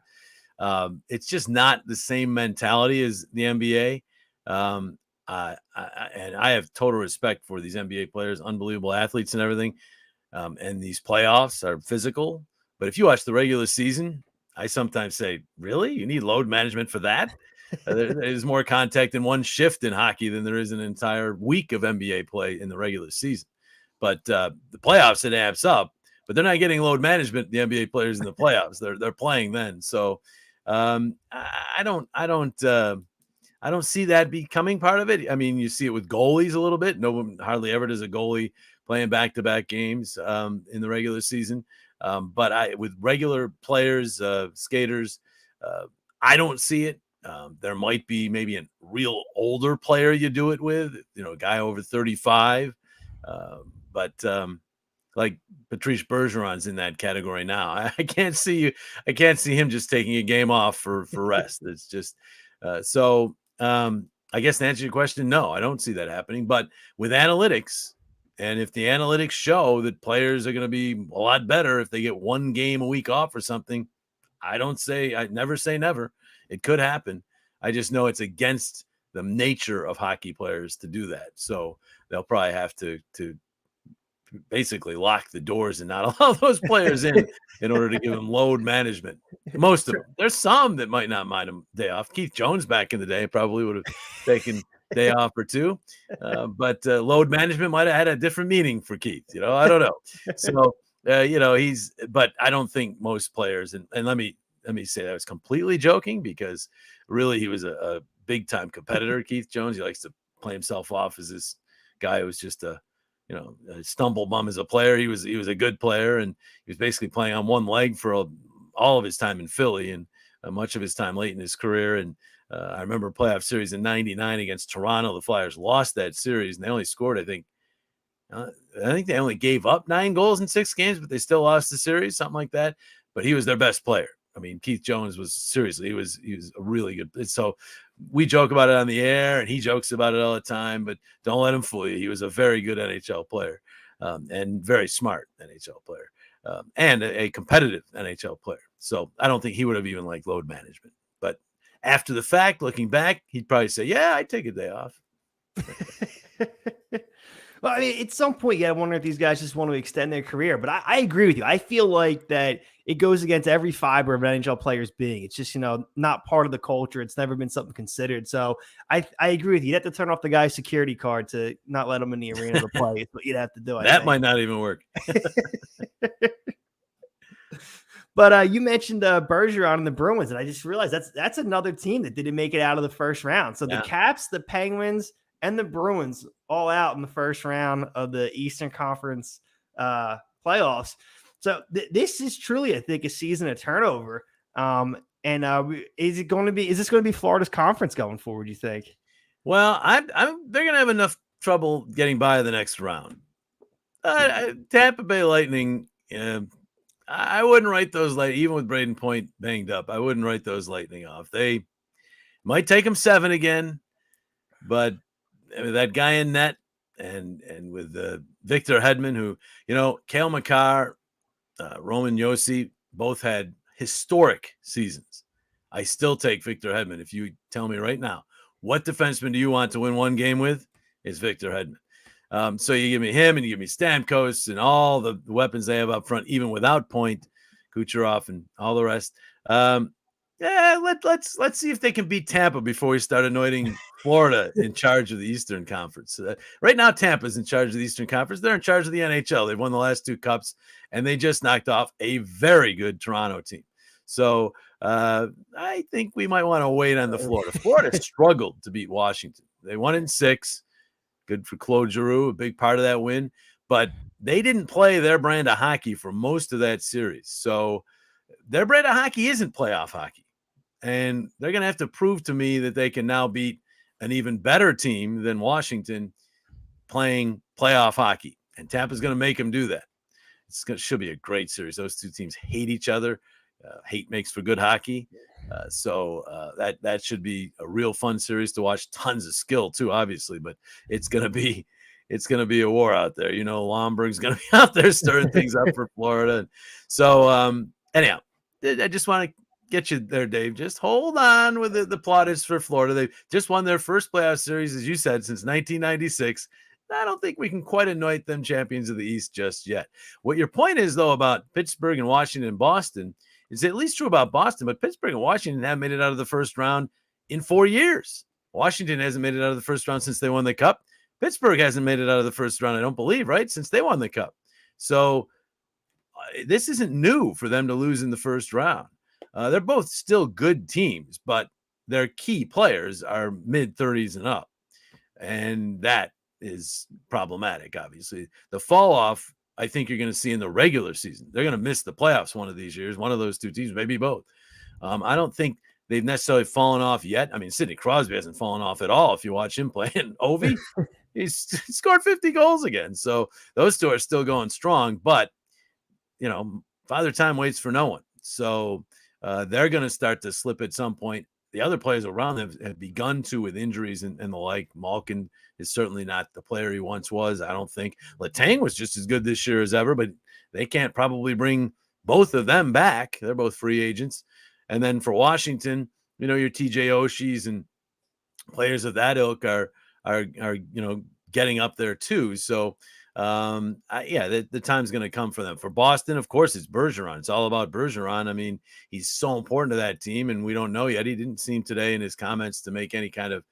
It's just not the same mentality as the NBA. And I have total respect for these NBA players, unbelievable athletes and everything. And these playoffs are physical. But if you watch the regular season, I sometimes say, really? You need load management for that? There's more contact in one shift in hockey than there is an entire week of NBA play in the regular season. But the playoffs, it amps up. But they're not getting load management, the NBA players in the playoffs. They're playing then. So I don't see that becoming part of it. I mean, you see it with goalies a little bit. No one hardly ever does a goalie playing back-to-back games in the regular season. But with regular players, skaters, I don't see it. There might be maybe a real older player you do it with, a guy over 35. But like Patrice Bergeron's in that category now. I can't see him just taking a game off for rest. It's just I guess to answer your question, no, I don't see that happening. But with analytics, and if the analytics show that players are going to be a lot better if they get one game a week off or something, I never say never. It could happen. I just know it's against the nature of hockey players to do that. So they'll probably have to basically lock the doors and not allow those players in order to give them load management. Most of them. There's some that might not mind them day off. Keith Jones back in the day probably would have taken day off or two. But load management might have had a different meaning for Keith. I don't know. So, but I don't think most players, and let me say that I was completely joking, because really he was a big time competitor, Keith Jones. He likes to play himself off as this guy who was just a stumble bum as a player. He was a good player, and he was basically playing on one leg for all of his time in Philly and much of his time late in his career. And I remember a playoff series in '99 against Toronto. The Flyers lost that series, and they only scored, I think they only gave up 9 goals in 6 games, but they still lost the series, something like that. But he was their best player. I mean, Keith Jones was seriously, he was a really good. So we joke about it on the air, and he jokes about it all the time. But don't let him fool you. He was a very good NHL player, and very smart NHL player, and a competitive NHL player. So I don't think he would have even liked load management. But after the fact, looking back, he'd probably say, "Yeah, I'd take a day off." Well, I mean, at some point, I wonder if these guys just want to extend their career. But I agree with you. I feel like that it goes against every fiber of an NHL player's being. It's just, not part of the culture. It's never been something considered. So I agree with you. You'd have to turn off the guy's security card to not let him in the arena to play. It's what you'd have to do. That might not even work. But you mentioned Bergeron and the Bruins, and I just realized that's another team that didn't make it out of the first round. So the Caps, the Penguins, and the Bruins all out in the first round of the Eastern Conference playoffs. So this is truly, I think, a season of turnover. Is this going to be Florida's conference going forward, you think? Well, they're going to have enough trouble getting by the next round. Tampa Bay Lightning, I wouldn't write those even with Braden Point banged up. I wouldn't write those Lightning off. They might take them 7 again, but that guy in net and with Victor Hedman, who, Cale Makar, Roman Josi, both had historic seasons. I still take Victor Hedman. If you tell me right now, what defenseman do you want to win one game with? It's Victor Hedman. So you give me him and you give me Stamkos and all the weapons they have up front, even without Point, Kucherov, and all the rest. Let's see if they can beat Tampa before we start anointing Florida in charge of the Eastern Conference. Right now, Tampa's in charge of the Eastern Conference. They're in charge of the NHL. They've won the last 2 cups, and they just knocked off a very good Toronto team. So I think we might want to wait on the Florida. Florida struggled to beat Washington. They won in 6. Good for Claude Giroux, a big part of that win. But they didn't play their brand of hockey for most of that series. So their brand of hockey isn't playoff hockey. And they're going to have to prove to me that they can now beat an even better team than Washington playing playoff hockey. And Tampa's going to make them do that. Should be a great series. Those 2 teams hate each other. Hate makes for good hockey. So that should be a real fun series to watch. Tons of skill too, obviously, but it's going to be a war out there. Lomberg's going to be out there stirring things up for Florida. So anyhow, I just want to get you there, Dave. Just hold on with the plaudits for Florida. They just won their first playoff series, as you said, since 1996. I don't think we can quite anoint them champions of the East just yet. What your point is, though, about Pittsburgh and Washington and Boston is at least true about Boston, but Pittsburgh and Washington haven't made it out of the first round in 4 years. Washington hasn't made it out of the first round since they won the Cup. Pittsburgh hasn't made it out of the first round, I don't believe, right, since they won the Cup. So this isn't new for them to lose in the first round. They're both still good teams, but their key players are mid-30s and up, and that is problematic, obviously. The fall-off, I think you're going to see in the regular season. They're going to miss the playoffs one of these years, one of those 2 teams, maybe both. I don't think they've necessarily fallen off yet. I mean, Sidney Crosby hasn't fallen off at all if you watch him play. And Ovi, he scored 50 goals again. So those 2 are still going strong, but, Father Time waits for no one. So they're going to start to slip at some point. The other players around them have begun to with injuries and the like. Malkin is certainly not the player he once was, I don't think. Letang was just as good this year as ever, but they can't probably bring both of them back. They're both free agents. And then for Washington, your TJ Oshie's and players of that ilk are getting up there too. So the time's going to come for them. For Boston, of course, it's Bergeron. It's all about Bergeron. I mean, he's so important to that team, and we don't know yet. He didn't seem today in his comments to make any kind of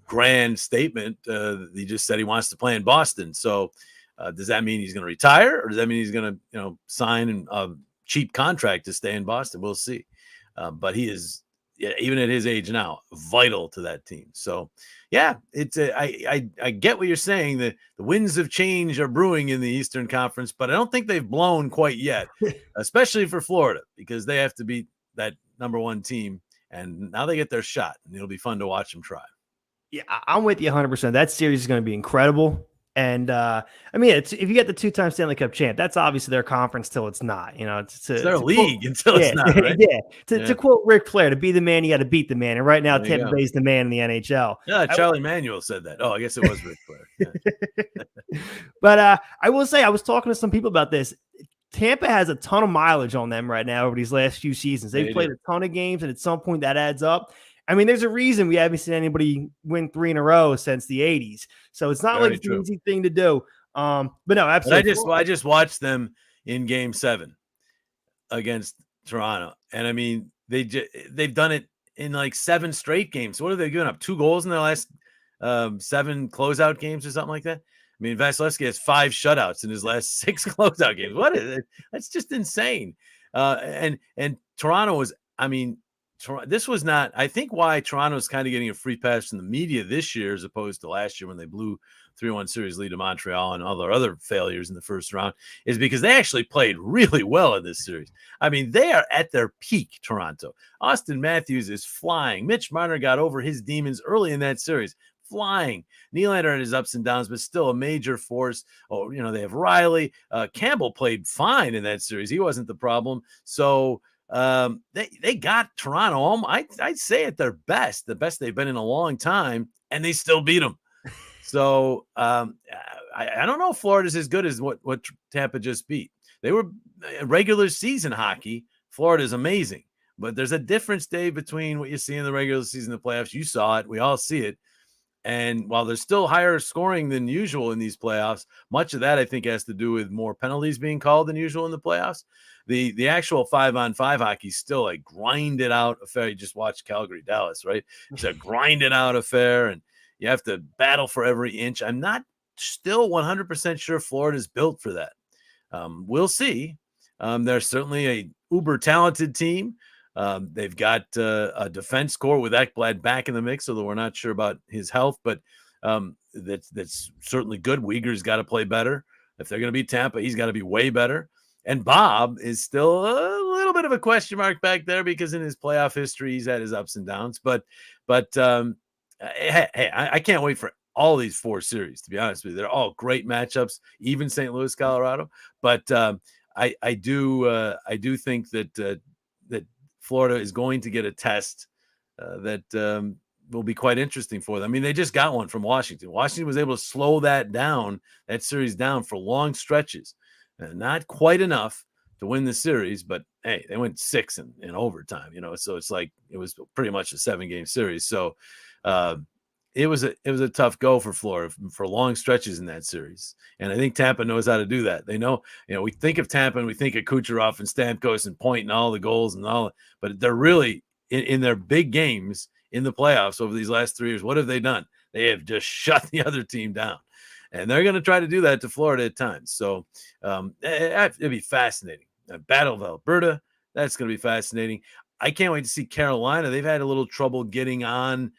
grand statement. He just said he wants to play in Boston. So does that mean he's going to retire, or does that mean he's going to sign a cheap contract to stay in Boston? We'll see. But he is, even at his age now, vital to that team. So it's I get what you're saying. The winds of change are brewing in the Eastern Conference, but I don't think they've blown quite yet, especially for Florida, because they have to beat that number 1 team And now they get their shot, and it'll be fun to watch them try. Yeah, I'm with you 100%. That series is going to be incredible. And I mean, if you get the 2-time Stanley Cup champ, that's obviously their conference till it's not. It's their league until it's not, right? To quote Ric Flair, to be the man, you got to beat the man. And right now, Tampa Bay is the man in the NHL. Yeah, Charlie Manuel said that. Oh, I guess it was Ric Flair. Yeah. But I will say, I was talking to some people about this. Tampa has a ton of mileage on them right now over these last few seasons. They've played a ton of games, and at some point that adds up. I mean, there's a reason we haven't seen anybody win 3 in a row since the 80s. So it's not like it's an easy thing to do. But no, absolutely. But I just watched them in Game 7 against Toronto. And I mean, they've done it in like 7 straight games. What are they giving up? 2 goals in their last 7 closeout games or something like that? I mean, Vasilevsky has 5 shutouts in his last 6 closeout games. What is it? That's just insane. And Toronto was, I mean, this was not, I think why Toronto's kind of getting a free pass from the media this year as opposed to last year when they blew 3-1 series lead to Montreal and all their other failures in the first round is because they actually played really well in this series. I mean, they are at their peak, Toronto. Austin Matthews is flying. Mitch Marner got over his demons early in that series. Flying. Nylander had his ups and downs, but still a major force. Oh, you know, they have Riley. Campbell played fine in that series. He wasn't the problem. So they got Toronto. I'd say at their best, the best they've been in a long time, and they still beat them. So I don't know if Florida's as good as what Tampa just beat. They were regular season hockey. Florida's amazing, but there's a difference, Dave, between what you see in the regular season and the playoffs. You saw it. We all see it. And while there's still higher scoring than usual in these playoffs, much of that I think has to do with more penalties being called than usual in the playoffs. The actual 5-on-5 hockey is still a grinded out affair. You just watch Calgary, Dallas, right? It's a grinded out affair, and you have to battle for every inch. I'm not still 100% sure Florida's built for that. We'll see. They're certainly a uber talented team. They've got a defense core with Ekblad back in the mix, although we're not sure about his health, but that's certainly good. Uyghur's got to play better. If they're going to beat Tampa, he's got to be way better. And Bob is still a little bit of a question mark back there because in his playoff history, he's had his ups and downs. But hey, I can't wait for all these 4 series, to be honest with you. They're all great matchups, even St. Louis, Colorado. But I do think that Florida is going to get a test that will be quite interesting for them. I mean, they just got one from Washington. Washington was able to slow that series down for long stretches. Not quite enough to win the series, but hey, they went 6 in overtime, you know, so it's like it was pretty much a 7-game series. So it was a tough go for Florida for long stretches in that series. And I think Tampa knows how to do that. They know, you know, we think of Tampa and we think of Kucherov and Stamkos and Point and all the goals and all, but they're really in their big games in the playoffs over these last 3 years. What have they done? They have just shut the other team down. And they're going to try to do that to Florida at times. So it'll be fascinating. Battle of Alberta, that's going to be fascinating. I can't wait to see Carolina. They've had a little trouble getting on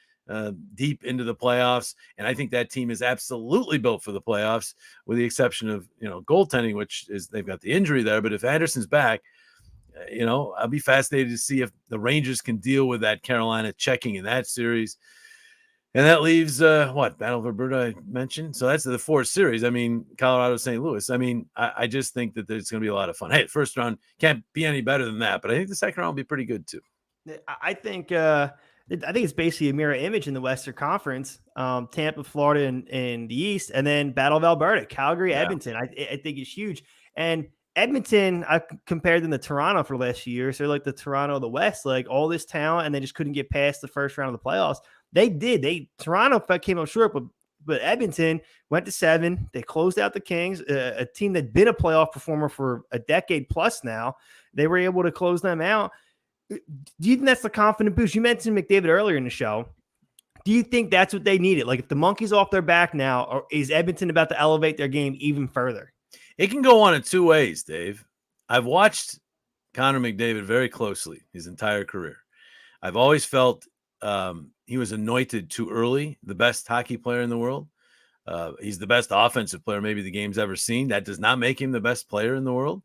deep into the playoffs. And I think that team is absolutely built for the playoffs, with the exception of, you know, goaltending, which is they've got the injury there. But if Anderson's back, you know, I'll be fascinated to see if the Rangers can deal with that Carolina checking in that series. And that leaves Battle of Alberta I mentioned. So that's the 4 series. I mean, Colorado, St. Louis. I mean, I just think that it's going to be a lot of fun. Hey, the first round can't be any better than that, but I think the second round will be pretty good too. I think it's basically a mirror image in the Western Conference. Tampa, Florida, in the East, and then Battle of Alberta, Calgary, Edmonton. I think it's huge. And Edmonton, I compared them to Toronto for the last few years. They're like the Toronto of the West, like all this talent, and they just couldn't get past the first round of the playoffs. They did. Toronto came up short, but Edmonton went to 7. They closed out the Kings, a team that's been a playoff performer for a decade plus now. They were able to close them out. Do you think that's the confident boost? You mentioned McDavid earlier in the show. Do you think that's what they needed? Like, if the monkey's off their back now, or is Edmonton about to elevate their game even further? It can go on in 2 ways, Dave. I've watched Conor McDavid very closely his entire career. I've always felt he was anointed too early, the best hockey player in the world. He's the best offensive player maybe the game's ever seen. That does not make him the best player in the world.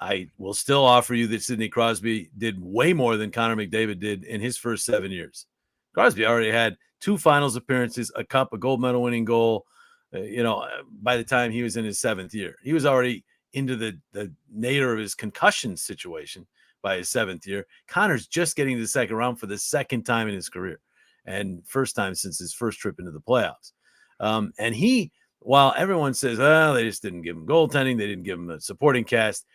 I will still offer you that Sidney Crosby did way more than Conor McDavid did in his first 7 years. Crosby already had 2 finals appearances, a cup, a gold medal winning goal. By the time he was in his 7th year, he was already into the nadir of his concussion situation by his 7th year. Conor's just getting to the second round for the second time in his career, and first time since his first trip into the playoffs. And he, while everyone says, oh, they just didn't give him goaltending, they didn't give him a supporting cast,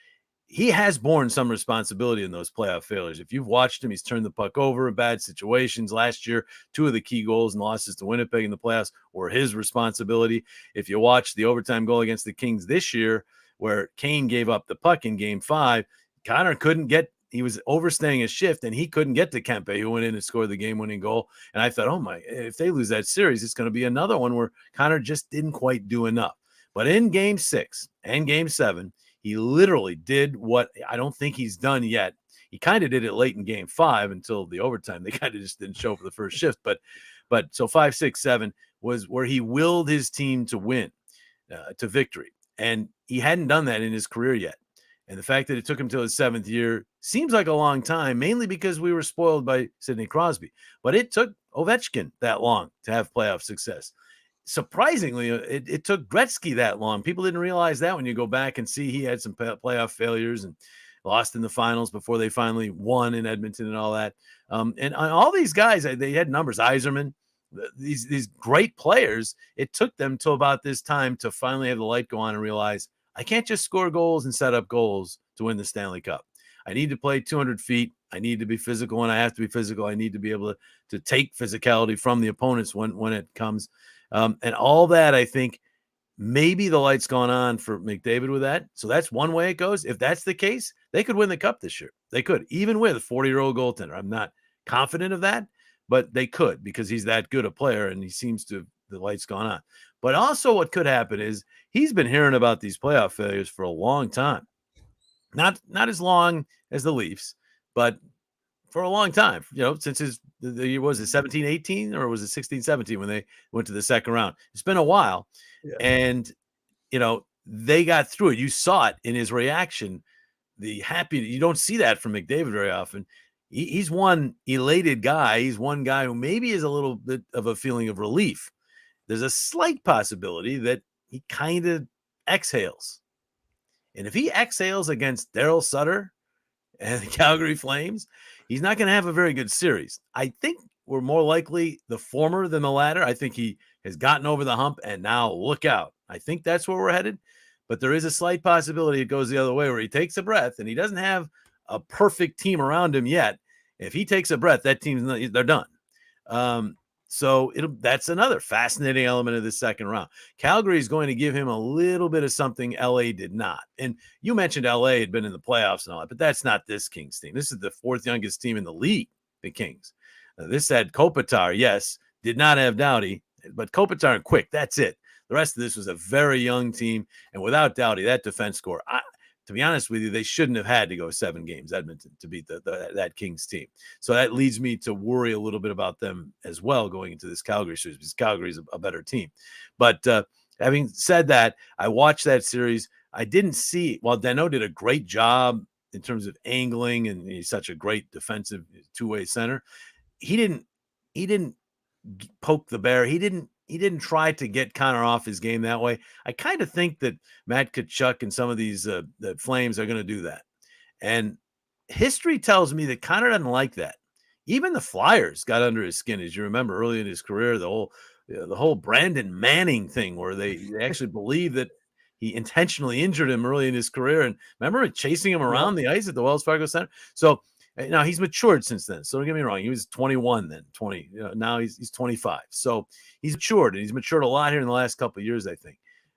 he has borne some responsibility in those playoff failures. If you've watched him, he's turned the puck over in bad situations. Last year, 2 of the key goals and losses to Winnipeg in the playoffs were his responsibility. If you watch the overtime goal against the Kings this year, where Kane gave up the puck in Game 5, Conor couldn't get, he was overstaying his shift, and he couldn't get to Kempe, who went in and scored the game-winning goal. And I thought, oh my, if they lose that series, it's going to be another one where Conor just didn't quite do enough. But in Game 6 and Game 7, he literally did what I don't think he's done yet. He kind of did it late in Game 5 until the overtime. They kind of just didn't show for the first shift. But so 5, 6, 7 was where he willed his team to win, to victory. And he hadn't done that in his career yet. And the fact that it took him till his 7th year seems like a long time, mainly because we were spoiled by Sidney Crosby. But it took Ovechkin that long to have playoff success. Surprisingly, it took Gretzky that long. People didn't realize that when you go back and see he had some playoff failures and lost in the finals before they finally won in Edmonton and all that. And all these guys, they had numbers. Yzerman, these great players, it took them till about this time to finally have the light go on and realize, I can't just score goals and set up goals to win the Stanley Cup. I need to play 200 feet. I need to be physical, and I have to be physical. I need to be able to take physicality from the opponents when it comes. And all that, I think, maybe the light's gone on for McDavid with that. So that's one way it goes. If that's the case, they could win the cup this year. They could, even with a 40-year-old goaltender. I'm not confident of that, but they could, because he's that good a player, and he seems to, the light's gone on. But also what could happen is he's been hearing about these playoff failures for a long time. Not as long as the Leafs, but for a long time, since the year, was it 17-18 or was it 16-17 when they went to the second round? It's been a while. Yeah. And, they got through it. You saw it in his reaction, the happy. You don't see that from McDavid very often. He's one elated guy. He's one guy who maybe is a little bit of a feeling of relief. There's a slight possibility that he kind of exhales. And if he exhales against Darryl Sutter and the Calgary Flames, he's not going to have a very good series. I think we're more likely the former than the latter. I think he has gotten over the hump, and now look out. I think that's where we're headed. But there is a slight possibility it goes the other way, where he takes a breath, and he doesn't have a perfect team around him yet. If he takes a breath, that team's, they're done. So that's another fascinating element of the second round. Calgary is going to give him a little bit of something LA did not. And you mentioned LA had been in the playoffs and all that, but that's not this Kings team. This is the 4th youngest team in the league, the Kings. This had Kopitar, yes, did not have Doughty, but Kopitar and Quick, that's it. The rest of this was a very young team, and without Doughty, that defense score, to be honest with you, they shouldn't have had to go 7 games, Edmonton, to beat that Kings team. So that leads me to worry a little bit about them as well going into this Calgary series, because Calgary is a better team. But having said that, I watched that series. I didn't see, while Danault did a great job in terms of angling, and he's such a great defensive two-way center, he didn't poke the bear. He didn't try to get Conor off his game that way. I kind of think that Matt Tkachuk and some of these the Flames are going to do that. And history tells me that Conor doesn't like that. Even the Flyers got under his skin, as you remember early in his career, the whole Brandon Manning thing, where they actually believe that he intentionally injured him early in his career. And remember chasing him around the ice at the Wells Fargo Center. So now he's matured since then. So don't get me wrong. He was 21 then, 20. Now he's 25. So he's matured, and he's matured a lot here in the last couple of years, I think.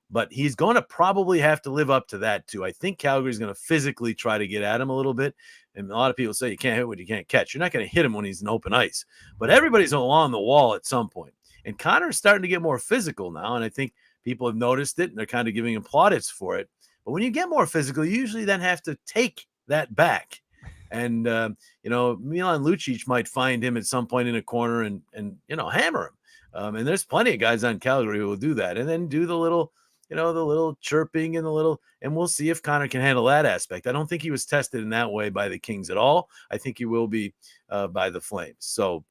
But he's going to probably have to live up to that too. I think Calgary's going to physically try to get at him a little bit. And a lot of people say you can't hit what you can't catch. You're not going to hit him when he's in open ice. But everybody's along the wall at some point. And Conor's starting to get more physical now, and I think people have noticed it, and they're kind of giving him plaudits for it. But when you get more physical, you usually then have to take that back. And, Milan Lucic might find him at some point in a corner and hammer him. And there's plenty of guys on Calgary who will do that, and then do the little, the little chirping and and we'll see if Conor can handle that aspect. I don't think he was tested in that way by the Kings at all. I think he will be by the Flames. So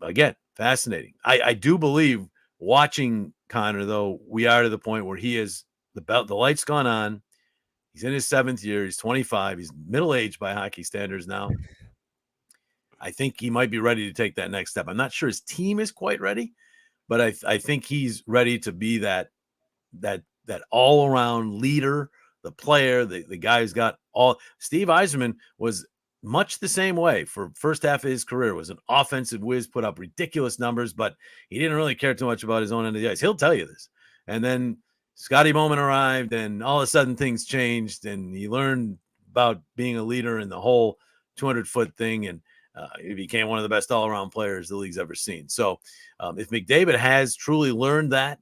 again, fascinating. I do believe watching Conor, though, we are to the point where he is the light's gone on. He's in his 7th year. He's 25. He's middle-aged by hockey standards now. I think he might be ready to take that next step. I'm not sure his team is quite ready, but I think he's ready to be that all-around leader, the player, the guy who's got all. Steve Yzerman was much the same way for first half of his career, was an offensive whiz, put up ridiculous numbers, but he didn't really care too much about his own end of the ice. He'll tell you this. And then Scotty Bowman arrived, and all of a sudden things changed, and he learned about being a leader in the whole 200-foot thing, and he became one of the best all-around players the league's ever seen. So if McDavid has truly learned that,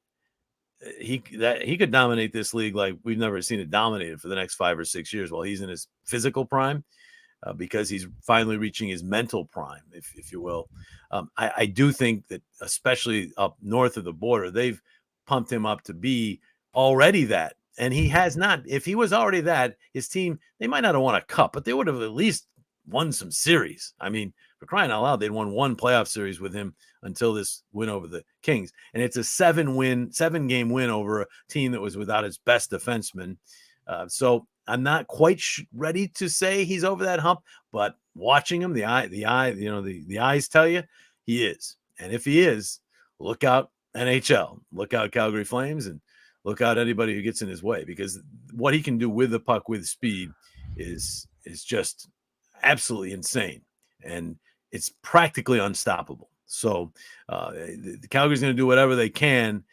he could dominate this league like we've never seen it dominated for the next 5 or 6 years while he's in his physical prime, because he's finally reaching his mental prime, if you will. I do think that, especially up north of the border, they've pumped him up to be already that. And he has not. If he was already that, his team, they might not have won a cup, but they would have at least won some series. I mean, for crying out loud, they'd won 1 playoff series with him until this win over the Kings. And it's a 7-game win over a team that was without its best defenseman. So I'm not quite ready to say he's over that hump, but watching him, the eyes tell you he is. And if he is, look out NHL, look out Calgary Flames, and look out anybody who gets in his way, because what he can do with the puck with speed is just absolutely insane, and it's practically unstoppable. So the Calgary's going to do whatever they can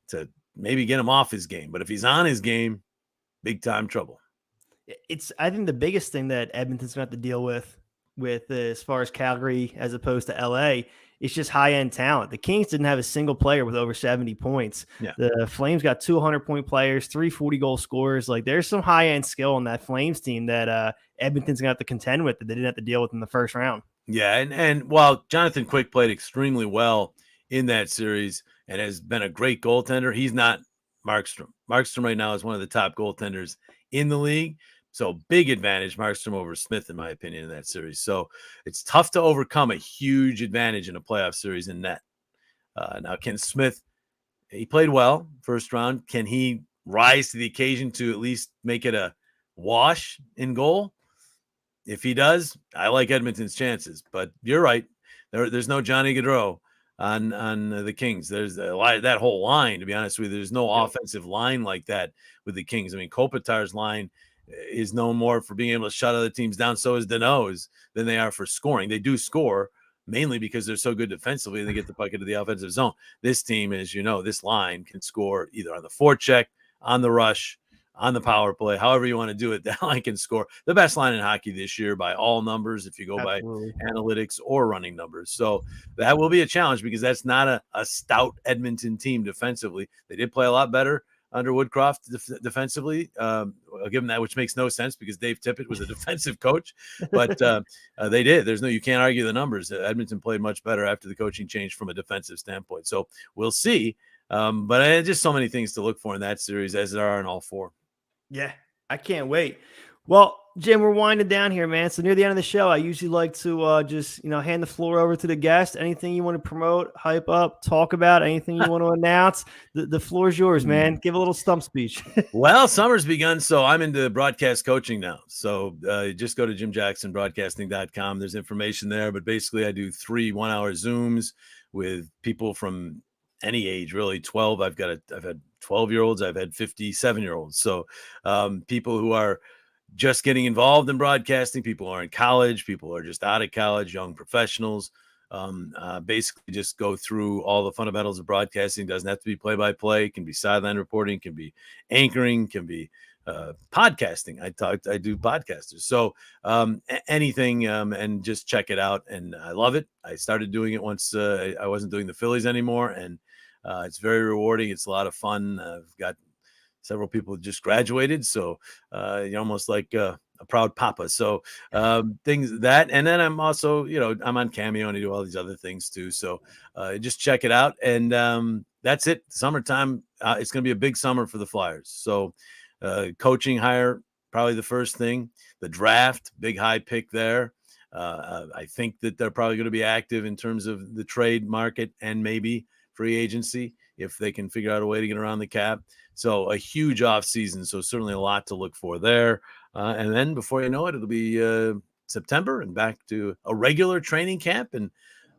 to maybe get him off his game, but if he's on his game, big time trouble. I think the biggest thing that Edmonton's going to have to deal with as far as Calgary as opposed to LA, it's just high-end talent. The Kings didn't have a single player with over 70 points. Yeah. The Flames got 200-point players, 3 40-goal scorers. Like, there's some high-end skill on that Flames team that Edmonton's going to have to contend with that they didn't have to deal with in the first round. Yeah, and while Jonathan Quick played extremely well in that series and has been a great goaltender, he's not Markstrom. Markstrom right now is one of the top goaltenders in the league. So big advantage, Markstrom over Smith, in my opinion, in that series. So it's tough to overcome a huge advantage in a playoff series in net. Now, can Smith, he played well first round. Can he rise to the occasion to at least make it a wash in goal? If he does, I like Edmonton's chances. But you're right. There's no Johnny Gaudreau on the Kings. There's that whole line, to be honest with you. There's no offensive line like that with the Kings. I mean, Kopitar's line is known more for being able to shut other teams down. So is Deneau's than they are for scoring. They do score mainly because they're so good defensively and they get the puck into the offensive zone. This team, as you know, this line can score either on the forecheck, on the rush, on the power play, however you want to do it. That line can score. The best line in hockey this year by all numbers, if you go Absolutely. by analytics or running numbers. So that will be a challenge because that's not a stout Edmonton team defensively. They did play a lot better under Woodcroft defensively. I'll give them that, which makes no sense because Dave Tippett was a defensive coach, but they did. You can't argue the numbers. Edmonton played much better after the coaching change from a defensive standpoint. So we'll see. But just so many things to look for in that series, as there are in all 4. Yeah, I can't wait. Well, Jim, we're winding down here, man. So near the end of the show, I usually like to just, hand the floor over to the guest. Anything you want to promote, hype up, talk about, anything you want to announce, the floor is yours, man. Give a little stump speech. Well, summer's begun, so I'm into broadcast coaching now. So just go to jimjacksonbroadcasting.com. There's information there, but basically I do 3 1-hour Zooms with people from any age, really. 12. I've had 12-year-olds. I've had 57-year-olds. So people who are just getting involved in broadcasting, people who are in college, people who are just out of college, young professionals, basically just go through all the fundamentals of broadcasting. Doesn't have to be play-by-play. Can be sideline reporting, can be anchoring, can be podcasting. I do podcasters. So anything, and just check it out. And I love it. I started doing it once I wasn't doing the Phillies anymore, and it's very rewarding. It's a lot of fun. I've got several people just graduated. So you're almost like a proud papa. So things that, and then I'm also, I'm on Cameo and I do all these other things too. So just check it out. And that's it. Summertime. It's going to be a big summer for the Flyers. So coaching hire, probably the first thing. The draft, big high pick there. I think that they're probably going to be active in terms of the trade market and maybe free agency if they can figure out a way to get around the cap. So a huge off season. So certainly a lot to look for there. And then before you know it, it'll be September and back to a regular training camp and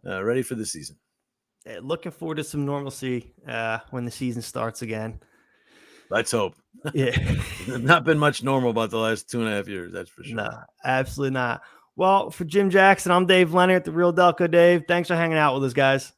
ready for the season. Looking forward to some normalcy when the season starts again. Let's hope. Yeah. Not been much normal about the last 2.5 years. That's for sure. No, absolutely not. Well, for Jim Jackson, I'm Dave Leonard, the Real Delco Dave. Thanks for hanging out with us, guys.